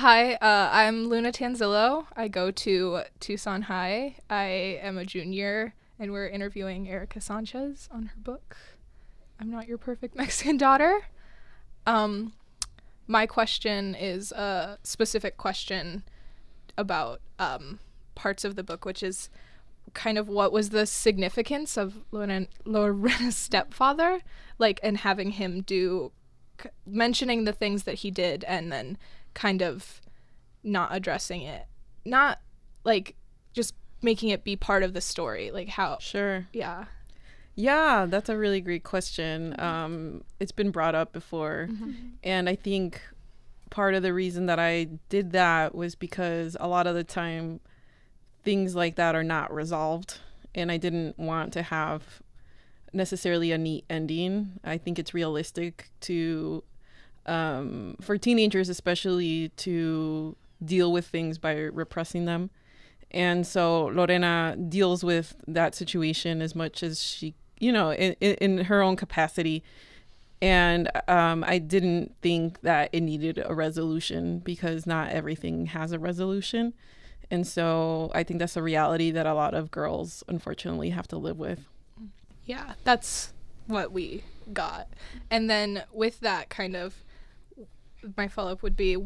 Hi, I'm Luna Tanzillo. I go to Tucson High. I am a junior, and we're interviewing Erika Sánchez on her book, I'm Not Your Perfect Mexican Daughter. Um, my question is a specific question about parts of the book, which is kind of what was the significance of Lorena's stepfather, like, and having him mentioning the things that he did and then kind of not addressing it, not like just making it be part of the story, like how. Sure. Yeah. Yeah, that's a really great question. It's been brought up before. And I think part of the reason that I did that was because a lot of the time things like that are not resolved. And I didn't want to have necessarily a neat ending. I think it's realistic to, for teenagers especially, to deal with things by repressing them. And so Lorena deals with that situation as much as she, in her own capacity. And I didn't think that it needed a resolution because not everything has a resolution. And so I think that's a reality that a lot of girls, unfortunately, have to live with. Yeah, that's what we got. And then with that, kind of my follow-up would be,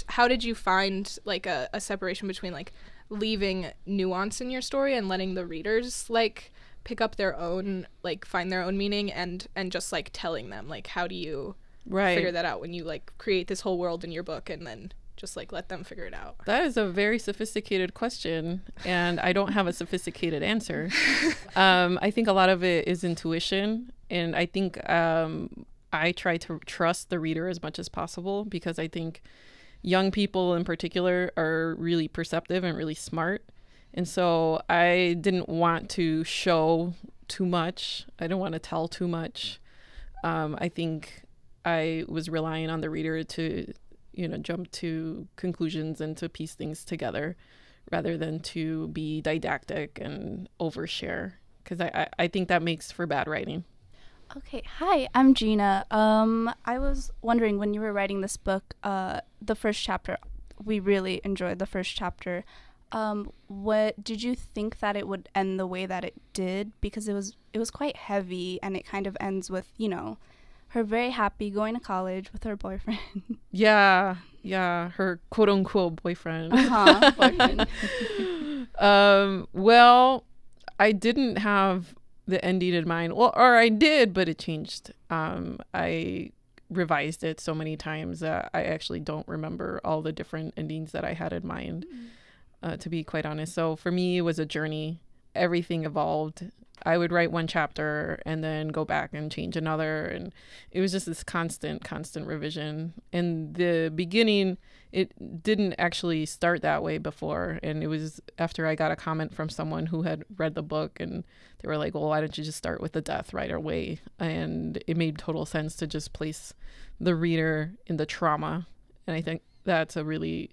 how did you find like a separation between like leaving nuance in your story and letting the readers like pick up their own, like find their own meaning, and just like telling them, like, how do you figure that out when you like create this whole world in your book and then just like let them figure it out? That is a very sophisticated question, and I don't have a sophisticated answer. I think a lot of it is intuition, and I think I try to trust the reader as much as possible because I think young people in particular are really perceptive and really smart. And so I didn't want to show too much. I didn't want to tell too much. I think I was relying on the reader to, jump to conclusions and to piece things together rather than to be didactic and overshare, because I think that makes for bad writing. Okay, hi, I'm Gina. I was wondering, when you were writing this book, the first chapter, we really enjoyed the first chapter. What did you think that it would end the way that it did? Because it was quite heavy, and it kind of ends with, her very happy going to college with her boyfriend. Yeah, her quote unquote boyfriend. Boyfriend. Well, I didn't have the ending in mind. Well, or I did, but it changed. I revised it so many times that I actually don't remember all the different endings that I had in mind, to be quite honest. So for me, it was a journey. Everything evolved. I would write one chapter and then go back and change another. And it was just this constant revision. In the beginning, it didn't actually start that way before. And it was after I got a comment from someone who had read the book, and they were like, well, why don't you just start with the death right away? And it made total sense to just place the reader in the trauma. And I think that's a really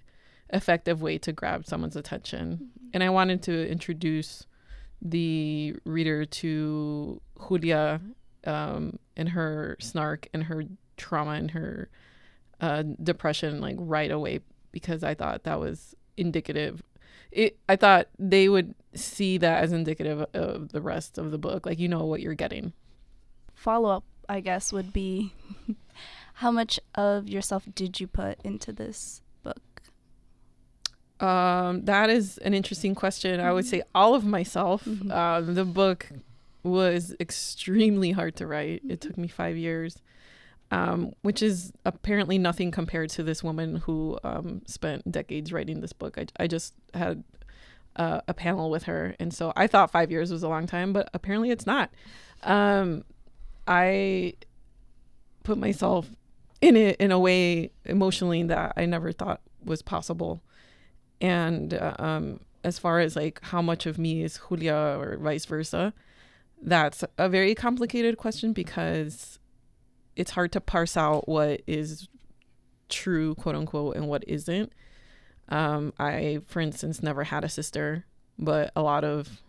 effective way to grab someone's attention. And I wanted to introduce the reader to Julia, and her snark and her trauma and her depression, like, right away, because I thought that was indicative. I thought they would see that as indicative of the rest of the book, like, what you're getting. Follow-up, I guess, would be how much of yourself did you put into this book? That is an interesting question. I would say all of myself. The book was extremely hard to write. It took me 5 years, which is apparently nothing compared to this woman who spent decades writing this book. I just had a panel with her, and so I thought 5 years was a long time, but apparently it's not. I put myself in it in a way emotionally that I never thought was possible. And as far as like how much of me is Julia or vice versa, that's a very complicated question because it's hard to parse out what is true, quote unquote, and what isn't. I, for instance, never had a sister, but a lot of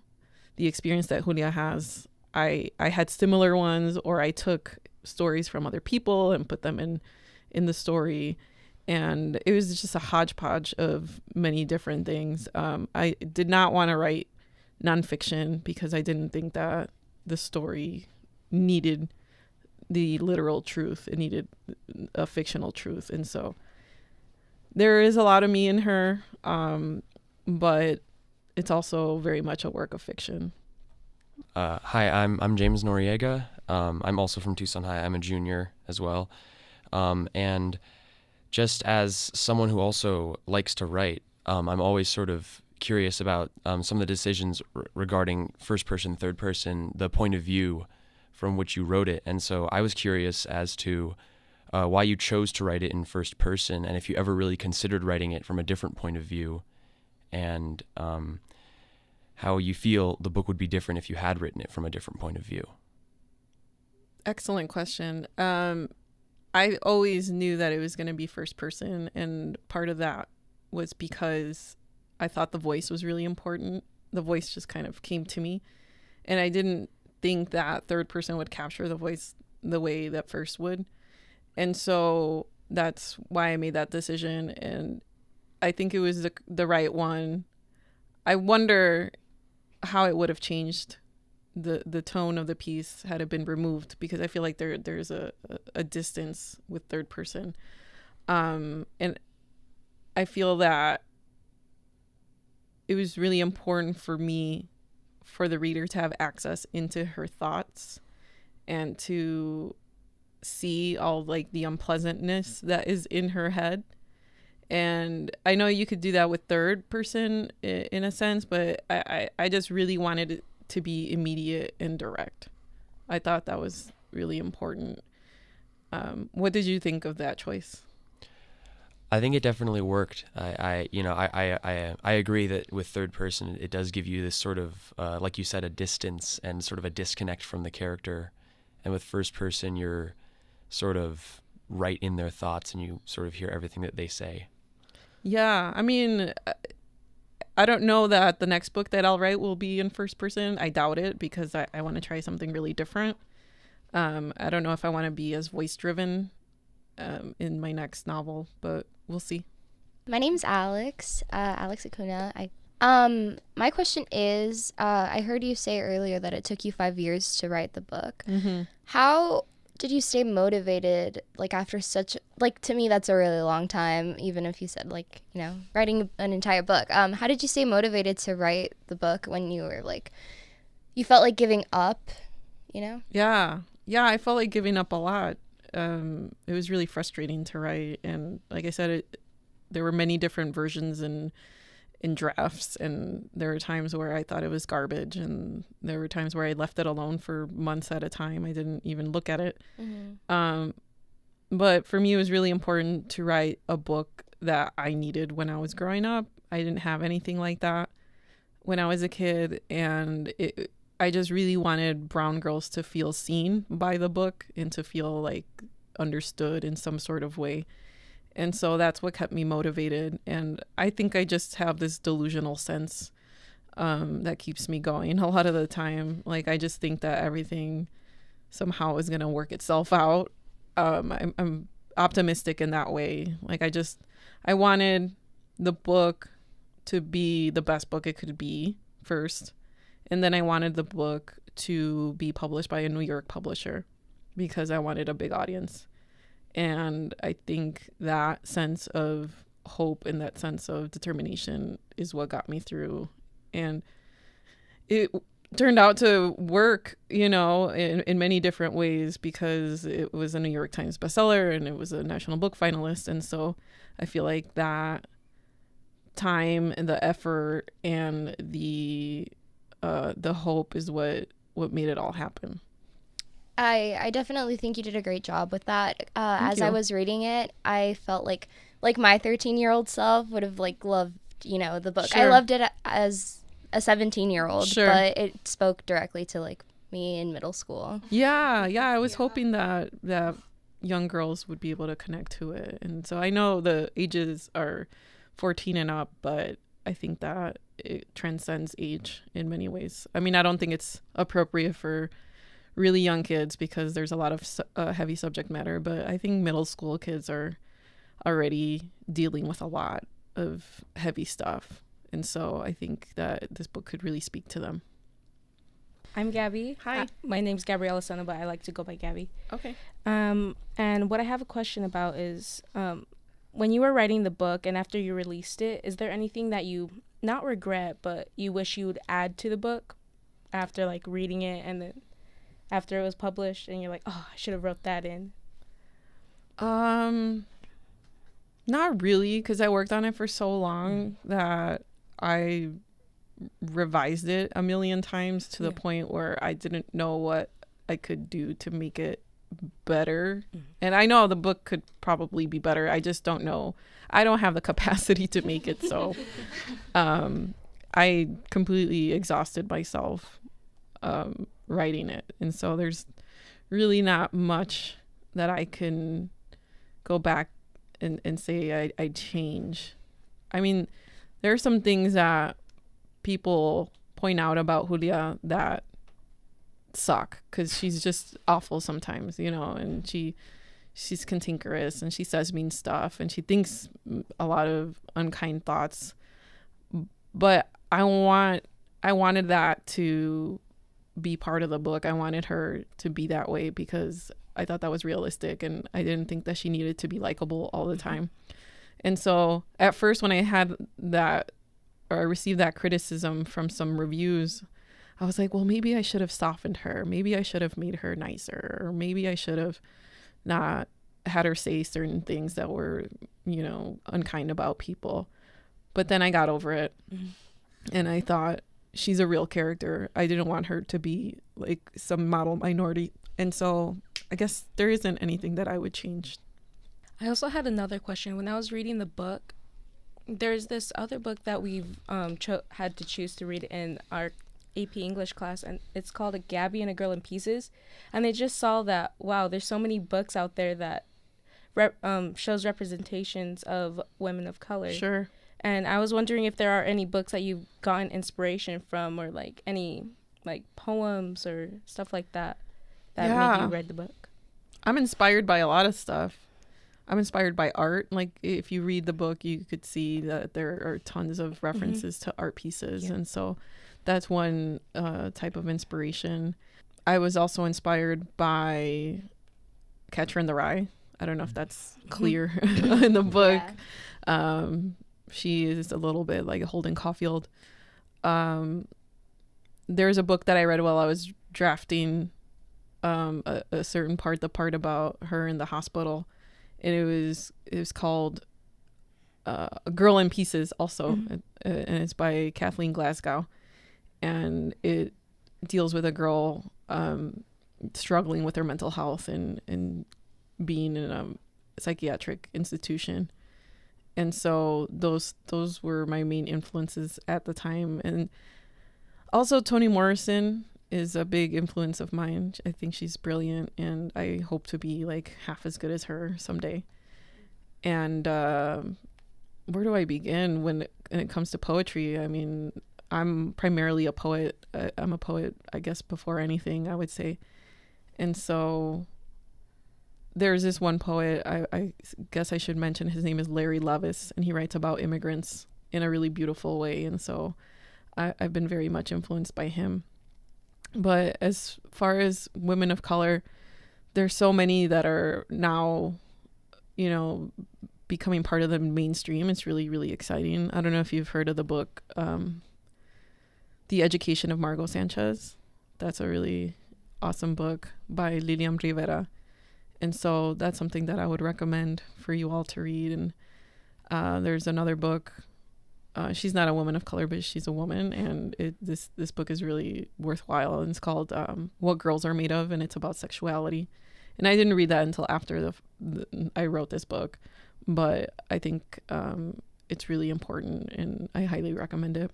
the experience that Julia has, I had similar ones, or I took stories from other people and put them in the story. And it was just a hodgepodge of many different things. I did not want to write nonfiction because I didn't think that the story needed the literal truth. It needed a fictional truth. And so there is a lot of me in her, but it's also very much a work of fiction. Hi, I'm James Noriega. I'm also from Tucson High. I'm a junior as well. And just as someone who also likes to write, I'm always sort of curious about some of the decisions regarding first person, third person, the point of view from which you wrote it. And so I was curious as to why you chose to write it in first person, and if you ever really considered writing it from a different point of view, and how you feel the book would be different if you had written it from a different point of view. Excellent question. I always knew that it was going to be first person, and part of that was because I thought the voice was really important. The voice just kind of came to me, and I didn't think that third person would capture the voice the way that first would. And so that's why I made that decision, and I think it was the right one. I wonder how it would have changed the tone of the piece had it been removed, because I feel like there's a distance with third person. And I feel that it was really important for me, for the reader to have access into her thoughts and to see all like the unpleasantness that is in her head. And I know you could do that with third person in a sense, but I just really wanted it to be immediate and direct. I thought that was really important. What did you think of that choice? I think it definitely worked. I agree that with third person, it does give you this sort of, like you said, a distance and sort of a disconnect from the character. And with first person, you're sort of right in their thoughts and you sort of hear everything that they say. Yeah, I mean, I don't know that the next book that I'll write will be in first person. I doubt it, because I want to try something really different. I don't know if I want to be as voice driven in my next novel, but we'll see. My name's Alex Acuna. My question is, I heard you say earlier that it took you 5 years to write the book. Mm-hmm. How did you stay motivated, like, after such, like, to me, that's a really long time, even if you said, like, you know, writing an entire book. How did you stay motivated to write the book when you were, like, you felt like giving up, you know? Yeah, I felt like giving up a lot. It was really frustrating to write. And like I said, there were many different versions and in drafts, and there were times where I thought it was garbage, and there were times where I left it alone for months at a time. I didn't even look at it. Mm-hmm. But for me, it was really important to write a book that I needed when I was growing up. I didn't have anything like that when I was a kid, and I just really wanted brown girls to feel seen by the book and to feel like understood in some sort of way. And so that's what kept me motivated. And I think I just have this delusional sense that keeps me going a lot of the time. Like, I just think that everything somehow is going to work itself out. I'm optimistic in that way. Like, I wanted the book to be the best book it could be first. And then I wanted the book to be published by a New York publisher because I wanted a big audience. And I think that sense of hope and that sense of determination is what got me through. And it turned out to work, you know, in many different ways, because it was a New York Times bestseller and it was a National Book finalist. And so I feel like that time and the effort and the hope is what made it all happen. I definitely think you did a great job with that. As you. I was reading it, I felt like my 13-year-old self would have like loved, you know, the book. Sure. I loved it as a 17-year-old, Sure. but it spoke directly to like me in middle school. Yeah. I was hoping that young girls would be able to connect to it. And so I know the ages are 14 and up, but I think that it transcends age in many ways. I mean, I don't think it's appropriate for really young kids because there's a lot of heavy subject matter, but I think middle school kids are already dealing with a lot of heavy stuff. And so I think that this book could really speak to them. I'm Gabby. Hi. My name's Gabriella Sona, but I like to go by Gabby. Okay. And what I have a question about is, when you were writing the book and after you released it, is there anything that you not regret, but you wish you would add to the book after like reading it and then after it was published and you're like, oh, I should have wrote that in? Not really, because I worked on it for so long that I revised it a million times to the point where I didn't know what I could do to make it better. And I know the book could probably be better. I just don't know. I don't have the capacity to make it. So I completely exhausted myself writing it. And so there's really not much that I can go back and say I change. I mean, there are some things that people point out about Julia that suck because she's just awful sometimes, you know, and she's cantankerous and she says mean stuff and she thinks a lot of unkind thoughts. But I wanted that to be part of the book. I wanted her to be that way because I thought that was realistic and I didn't think that she needed to be likable all the time. And so at first when I had that, or I received that criticism from some reviews, I was like, well, maybe I should have softened her. Maybe I should have made her nicer, or maybe I should have not had her say certain things that were, you know, unkind about people. But then I got over it and I thought, she's a real character. I didn't want her to be like some model minority. And so I guess there isn't anything that I would change. I also had another question. When I was reading the book, there's this other book that we've had to choose to read in our AP English class, and it's called A Gabby and a Girl in Pieces. And I just saw that, wow, there's so many books out there that shows representations of women of color. Sure. And I was wondering if there are any books that you've gotten inspiration from, or like any like poems or stuff like that made you read the book. I'm inspired by a lot of stuff. I'm inspired by art. Like if you read the book, you could see that there are tons of references to art pieces. Yeah. And so that's one type of inspiration. I was also inspired by Catcher in the Rye. I don't know if that's clear in the book. Yeah. She is a little bit like a Holden Caulfield. There's a book that I read while I was drafting a certain part, the part about her in the hospital. And it was called A Girl in Pieces also. And it's by Kathleen Glasgow. And it deals with a girl struggling with her mental health and being in a psychiatric institution. And so those were my main influences at the time. And also Toni Morrison is a big influence of mine. I think she's brilliant and I hope to be like half as good as her someday. And where do I begin when it comes to poetry? I mean, I'm primarily a poet. I'm a poet, I guess, before anything, I would say. And so there's this one poet, I guess I should mention, his name is Larry Levis, and he writes about immigrants in a really beautiful way. And so I've been very much influenced by him. But as far as women of color, there's so many that are now, you know, becoming part of the mainstream. It's really, really exciting. I don't know if you've heard of the book, The Education of Margot Sanchez. That's a really awesome book by Lilian Rivera. And so that's something that I would recommend for you all to read. And there's another book. She's not a woman of color, but she's a woman. And this book is really worthwhile. And it's called What Girls Are Made Of. And it's about sexuality. And I didn't read that until after I wrote this book. But I think it's really important. And I highly recommend it.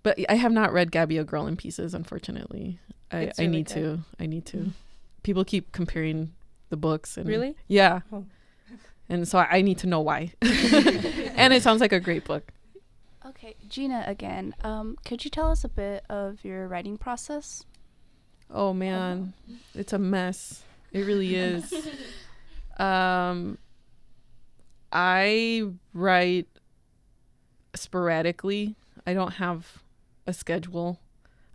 But I have not read Gabby, a Girl in Pieces, unfortunately. I need to. People keep comparing the books. And really? Yeah. Oh. And so I need to know why. And it sounds like a great book. Okay, Gina again. Could you tell us a bit of your writing process? Oh man, it's a mess. It really is. I write sporadically. I don't have a schedule.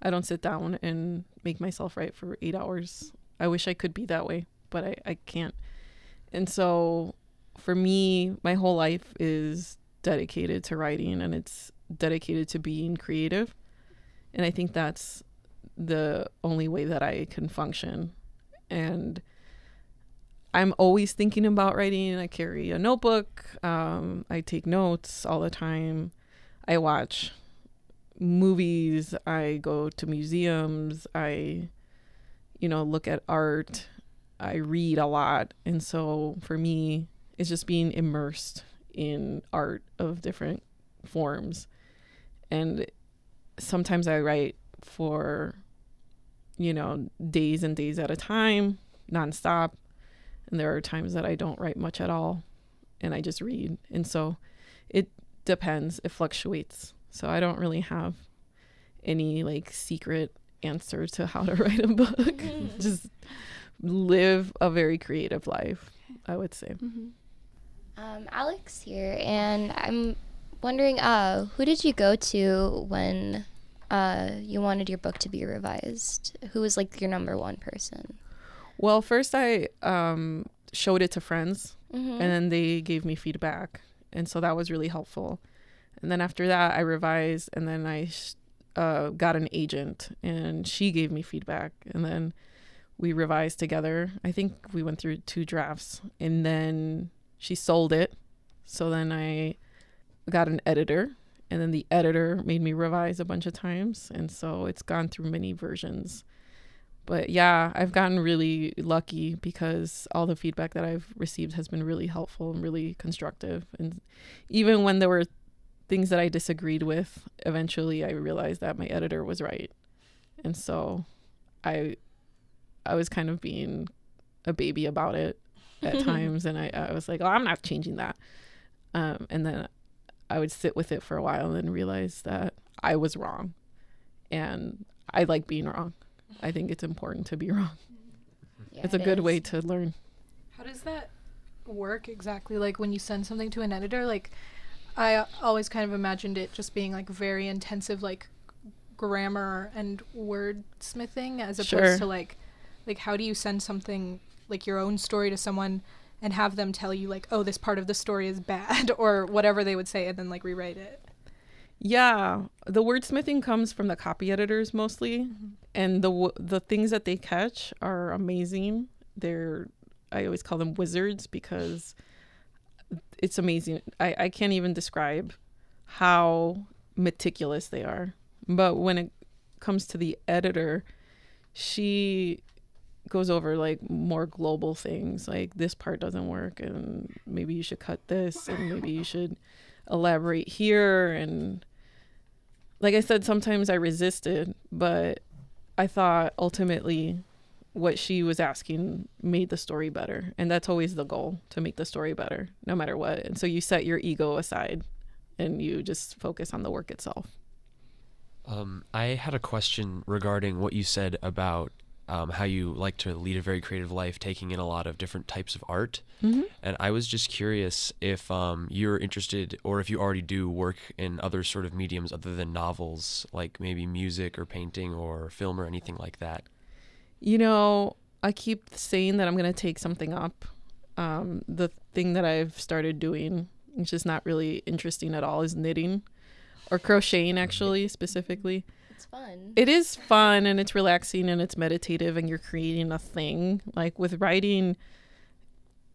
I don't sit down and make myself write for 8 hours. I wish I could be that way, but I can't. And so for me, my whole life is dedicated to writing, and it's dedicated to being creative. And I think that's the only way that I can function. And I'm always thinking about writing. I carry a notebook. I take notes all the time. I watch movies. I go to museums. I, look at art. I read a lot. And so for me, it's just being immersed in art of different forms. And sometimes I write for, days and days at a time, nonstop. And there are times that I don't write much at all and I just read. And so it depends. It fluctuates. So I don't really have any secret answer to how to write a book. Just live a very creative life, I would say. Alex here, and I'm wondering, who did you go to when you wanted your book to be revised? Who was your number one person? Well, first I showed it to friends, and then they gave me feedback. And so that was really helpful. And then after that, I revised, and then I got an agent, and she gave me feedback. And then we revised together. I think we went through 2 drafts, and then she sold it. So then I got an editor, and then the editor made me revise a bunch of times. And so it's gone through many versions. But yeah, I've gotten really lucky because all the feedback that I've received has been really helpful and really constructive. And even when there were things that I disagreed with, eventually I realized that my editor was right. And so I was kind of being a baby about it at times. And I was like, oh, I'm not changing that. And then I would sit with it for a while and realize that I was wrong. And I like being wrong. I think it's important to be wrong. Yeah, it's a good way to learn. How does that work exactly? When you send something to an editor, I always kind of imagined it just being very intensive, grammar and wordsmithing, as opposed to how do you send something your own story to someone and have them tell you oh, this part of the story is bad or whatever they would say, and then rewrite it? Yeah, the wordsmithing comes from the copy editors mostly, and the things that they catch are amazing. I always call them wizards because it's amazing. I can't even describe how meticulous they are. But when it comes to the editor, she goes over more global things, this part doesn't work and maybe you should cut this and maybe you should elaborate here. And like I said, sometimes I resisted, but I thought ultimately what she was asking made the story better. And that's always the goal, to make the story better, no matter what. And so you set your ego aside and you just focus on the work itself. I had a question regarding what you said about how you like to lead a very creative life, taking in a lot of different types of art. Mm-hmm. And I was just curious if you're interested, or if you already do work in other sort of mediums other than novels, like maybe music or painting or film or anything like that. I keep saying that I'm going to take something up. The thing that I've started doing, which is not really interesting at all, is knitting or crocheting, actually, specifically. It's fun. It is fun and it's relaxing and it's meditative and you're creating a thing. With writing,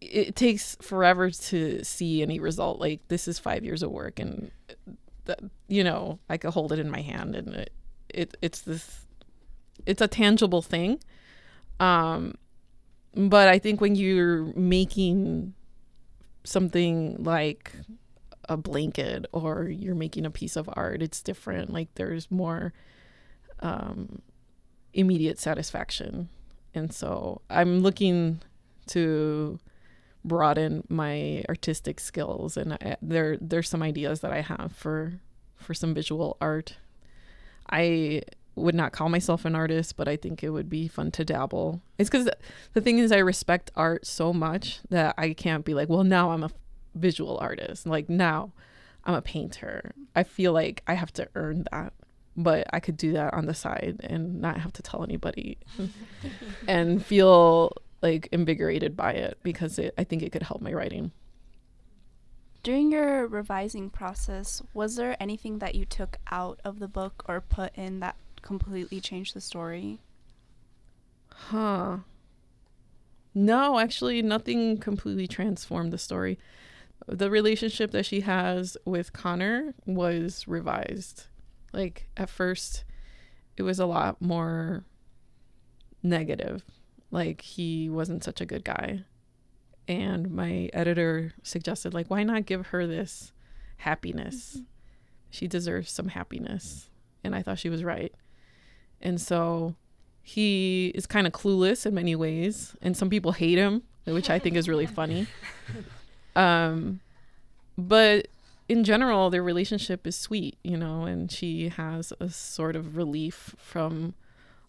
it takes forever to see any result. This is 5 years of work, and I could hold it in my hand, and it's a tangible thing. But I think when you're making something like a blanket or you're making a piece of art, it's different. There's more immediate satisfaction. And so I'm looking to broaden my artistic skills, and there's some ideas that I have for some visual art. I would not call myself an artist, but I think it would be fun to dabble. It's because the thing is, I respect art so much that I can't be well, now I'm a visual artist. Like now I'm a painter. I feel like I have to earn that, but I could do that on the side and not have to tell anybody and feel like invigorated by it, because I think it could help my writing. During your revising process, was there anything that you took out of the book or put in that completely changed the story? No, actually nothing completely transformed the story. The relationship that she has with Connor was revised. Like at first it was a lot more negative. Like he wasn't such a good guy. And my editor suggested, like, why not give her this happiness? Mm-hmm. She deserves some happiness. And I thought she was right. And so he is kind of clueless in many ways. And some people hate him, which I think is really funny. But in general, their relationship is sweet, you know, and she has a sort of relief from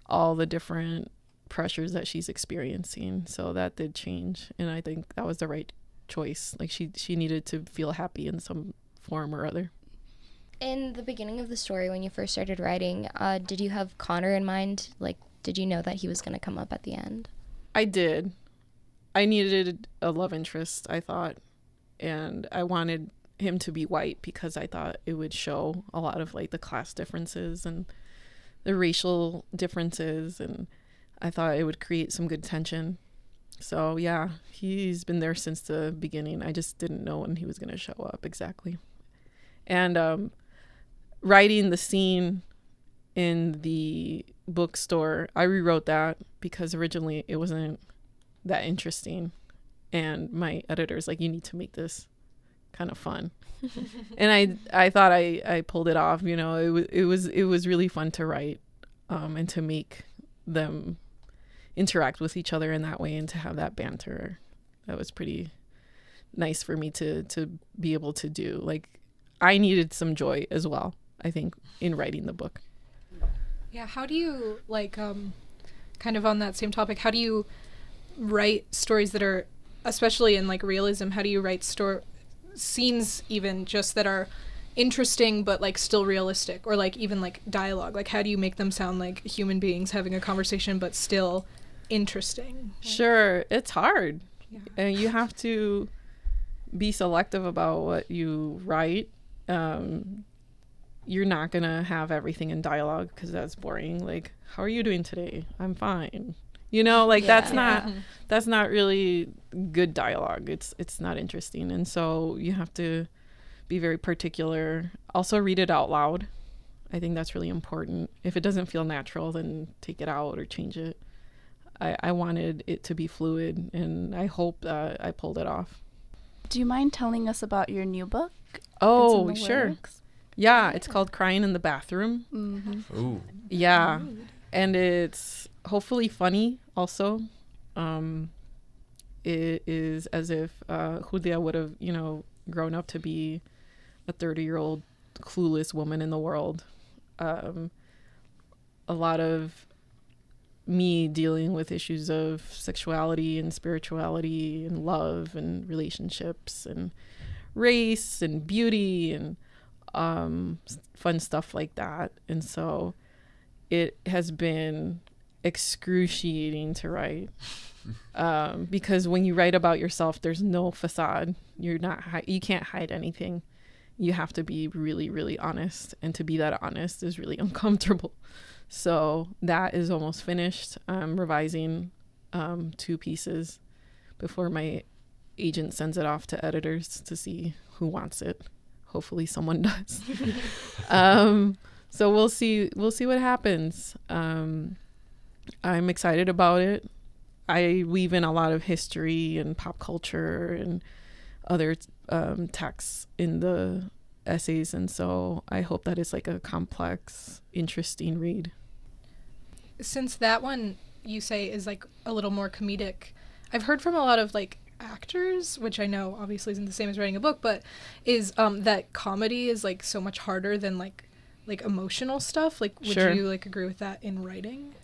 all the different pressures that she's experiencing. So that did change, and I think that was the right choice. Like she needed to feel happy in some form or other. In the beginning of the story, when you first started writing, did you have Connor in mind? Like, did you know that he was going to come up at the end? I did. I needed a love interest, I thought, and I wanted him to be white because I thought it would show a lot of like the class differences and the racial differences, and I thought it would create some good tension. So yeah, he's been there since the beginning. I just didn't know when he was going to show up exactly. And writing the scene in the bookstore, I rewrote that because originally it wasn't that interesting. And my editor's like, you need to make this kind of fun. And I thought I pulled it off. You know, it was really fun to write and to make them interact with each other in that way and to have that banter. That was pretty nice for me to be able to do. Like, I needed some joy as well, I think, in writing the book. Yeah, how do you, like, kind of on that same topic, how do you write stories that are, especially in, like, realism, how do you write scenes even just that are interesting but, like, still realistic, or, like, even, like, dialogue? Like, how do you make them sound like human beings having a conversation but still interesting? Sure, it's hard. Yeah. And you have to be selective about what you write. You're not gonna have everything in dialogue because that's boring. Like, how are you doing today? I'm fine. You know, like that's not really good dialogue. It's not interesting. And so you have to be very particular. Also read it out loud. I think that's really important. If it doesn't feel natural, then take it out or change it. I wanted it to be fluid, and I hope that I pulled it off. Do you mind telling us about your new book? Oh, sure. Works. Yeah, it's called Crying in the Bathroom. Mm-hmm. Ooh. Yeah, and it's hopefully funny also. It is as if Julia would have, you know, grown up to be a 30-year-old clueless woman in the world. A lot of me dealing with issues of sexuality and spirituality and love and relationships and race and beauty and fun stuff like that. And so it has been excruciating to write because when you write about yourself, there's no facade. You can't hide anything. You have to be really, really honest, and to be that honest is really uncomfortable. So that is almost finished. I'm revising 2 pieces before my agent sends it off to editors to see who wants it. Hopefully someone does. So we'll see what happens. I'm excited about it. I weave in a lot of history and pop culture and other texts in the essays, and so I hope that it's like a complex, interesting read. Since that one you say is like a little more comedic, I've heard from a lot of like actors, which I know obviously isn't the same as writing a book, but is that comedy is like so much harder than like emotional stuff. Like, would Sure. you like agree with that in writing?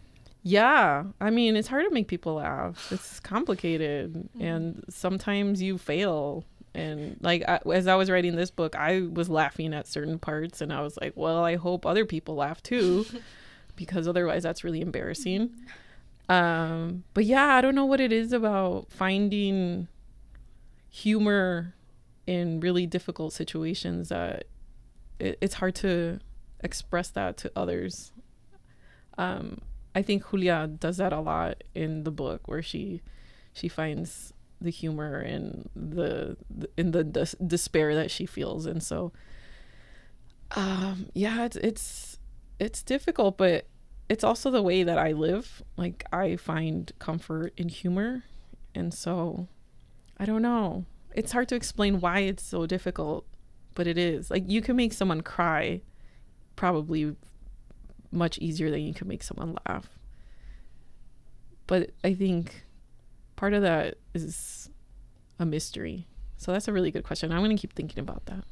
Yeah, I mean, it's hard to make people laugh. It's complicated, and sometimes you fail And like as I was writing this book, I was laughing at certain parts, and I was like, well, I hope other people laugh too, because otherwise that's really embarrassing. But yeah, I don't know what it is about finding humor in really difficult situations that it's hard to express that to others. I think Julia does that a lot in the book, where she finds the humor in the despair that she feels. And so yeah, it's difficult, but it's also the way that I live. Like, I find comfort in humor, and so I don't know, it's hard to explain why it's so difficult, but it is. Like, you can make someone cry probably much easier than you can make someone laugh, but I think part of that is a mystery. So that's a really good question. I'm going to keep thinking about that.